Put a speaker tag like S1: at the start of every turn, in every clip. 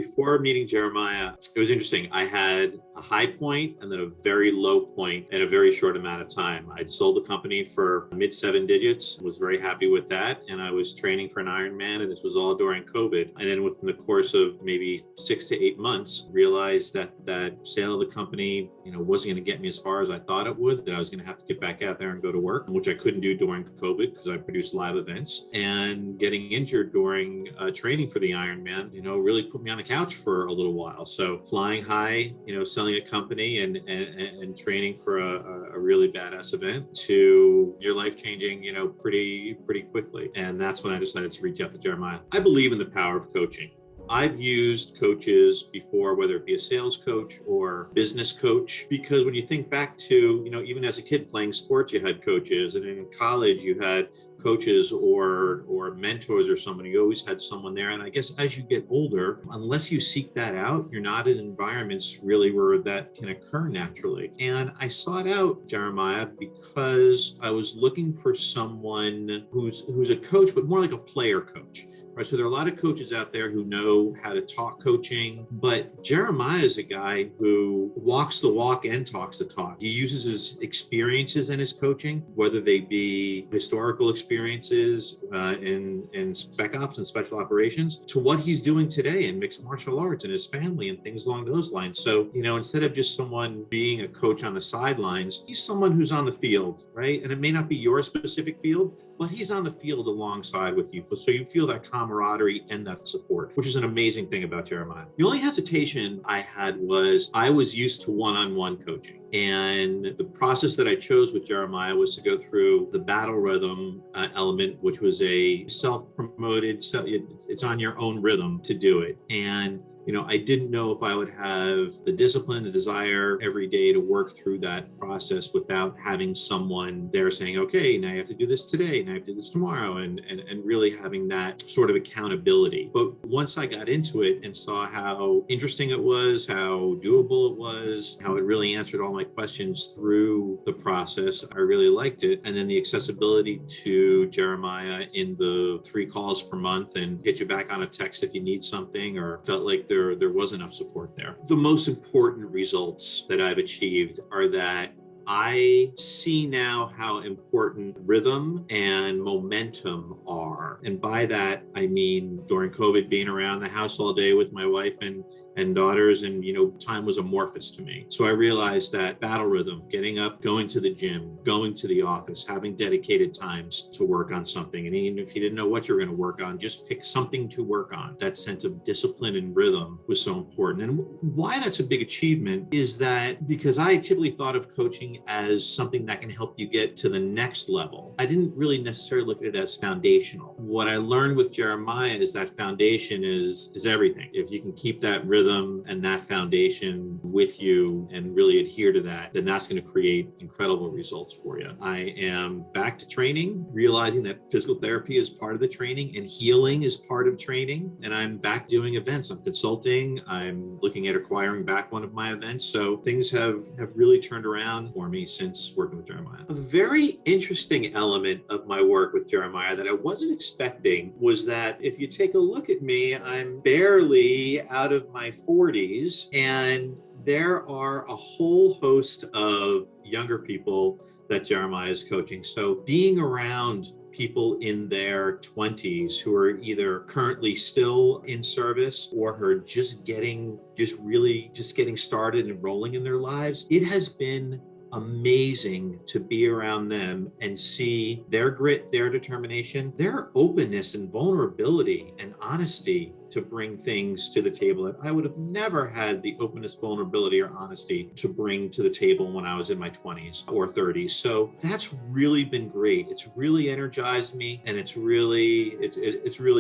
S1: Before meeting Jeremiah, it was interesting. I had a high point and then a very low point in a very short amount of time. I'd sold the company for mid 7 digits, was very happy with that. And I was training for an Ironman, and this was all during COVID. And then within the course of maybe 6 to 8 months, realized that that sale of the company, wasn't going to get me as far as I thought it would, that I was going to have to get back out there and go to work, which I couldn't do during COVID because I produced live events. And getting injured during training for the Ironman, really put me on the couch for a little while. So flying high, selling a company and training for a really badass event to your life changing, pretty quickly. And that's when I decided to reach out to Jeremiah. I believe in the power of coaching. I've used coaches before, whether it be a sales coach or business coach, because when you think back to, even as a kid playing sports, you had coaches, and in college you had coaches or mentors or somebody. You always had someone there. And I guess as you get older, unless you seek that out, you're not in environments really where that can occur naturally. And I sought out Jeremiah because I was looking for someone who's a coach, but more like a player coach. Right. So there are a lot of coaches out there who know how to talk coaching, but Jeremiah is a guy who walks the walk and talks the talk. He uses his experiences in his coaching, whether they be historical experiences in spec ops and special operations, to what he's doing today in mixed martial arts and his family and things along those lines. So, instead of just someone being a coach on the sidelines, he's someone who's on the field, right? And it may not be your specific field, but he's on the field alongside with you. So you feel that camaraderie and that support, which is an amazing thing about Jeremiah. The only hesitation I had was I was used to one-on-one coaching. And the process that I chose with Jeremiah was to go through the battle rhythm element, which was a self-promoted, it's on your own rhythm to do it. And I didn't know if I would have the discipline, the desire every day to work through that process without having someone there saying, okay, now you have to do this today, now you have to do this tomorrow, and really having that sort of accountability. But once I got into it and saw how interesting it was, how doable it was, how it really answered all my questions through the process, I really liked it. And then the accessibility to Jeremiah in the 3 calls per month and hit you back on a text if you need something, or felt like there was enough support there. The most important results that I've achieved are that I see now how important rhythm and momentum are. And by that, I mean, during COVID, being around the house all day with my wife and daughters, and, time was amorphous to me. So I realized that battle rhythm, getting up, going to the gym, going to the office, having dedicated times to work on something. And even if you didn't know what you're going to work on, just pick something to work on. That sense of discipline and rhythm was so important. And why that's a big achievement is that because I typically thought of coaching as something that can help you get to the next level, I didn't really necessarily look at it as foundational. What I learned with Jeremiah is that foundation is everything. If you can keep that rhythm and that foundation with you and really adhere to that, then that's going to create incredible results for you. I am back to training, realizing that physical therapy is part of the training and healing is part of training. And I'm back doing events. I'm consulting. I'm looking at acquiring back one of my events. So things have really turned around for me since working with Jeremiah. A very interesting element of my work with Jeremiah that I wasn't expecting was that if you take a look at me, I'm barely out of my 40s, and there are a whole host of younger people that Jeremiah is coaching. So being around people in their 20s who are either currently still in service or who are just getting started and rolling in their lives, it has been amazing to be around them and see their grit, their determination, their openness and vulnerability and honesty to bring things to the table that I would have never had the openness, vulnerability, or honesty to bring to the table when I was in my 20s or 30s. So that's really been great. It's really energized me, and it's really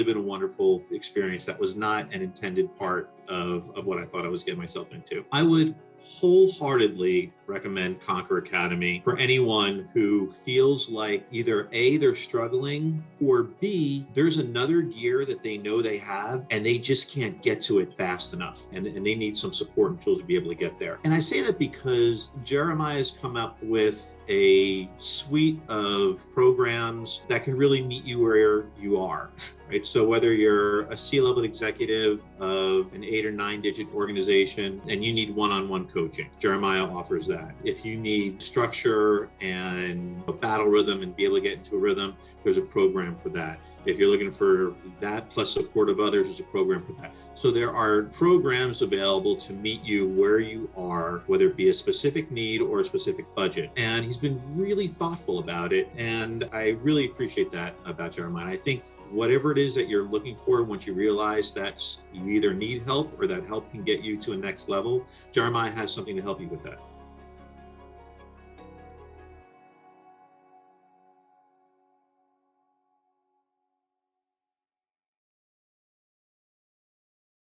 S1: been a wonderful experience that was not an intended part of what I thought I was getting myself into. I would wholeheartedly recommend Conquer Academy for anyone who feels like either A, they're struggling, or B, there's another gear that they know they have and they just can't get to it fast enough. And they need some support and tools to be able to get there. And I say that because Jeremiah has come up with a suite of programs that can really meet you where you are. Right? So whether you're a C-level executive of an 8 or 9 digit organization and you need one-on-one coaching, Jeremiah offers that. If you need structure and a battle rhythm and be able to get into a rhythm, there's a program for that. If you're looking for that plus support of others, there's a program for that. So there are programs available to meet you where you are, whether it be a specific need or a specific budget. And he's been really thoughtful about it. And I really appreciate that about Jeremiah. I think whatever it is that you're looking for, once you realize that you either need help or that help can get you to a next level, Jeremiah has something to help you with that.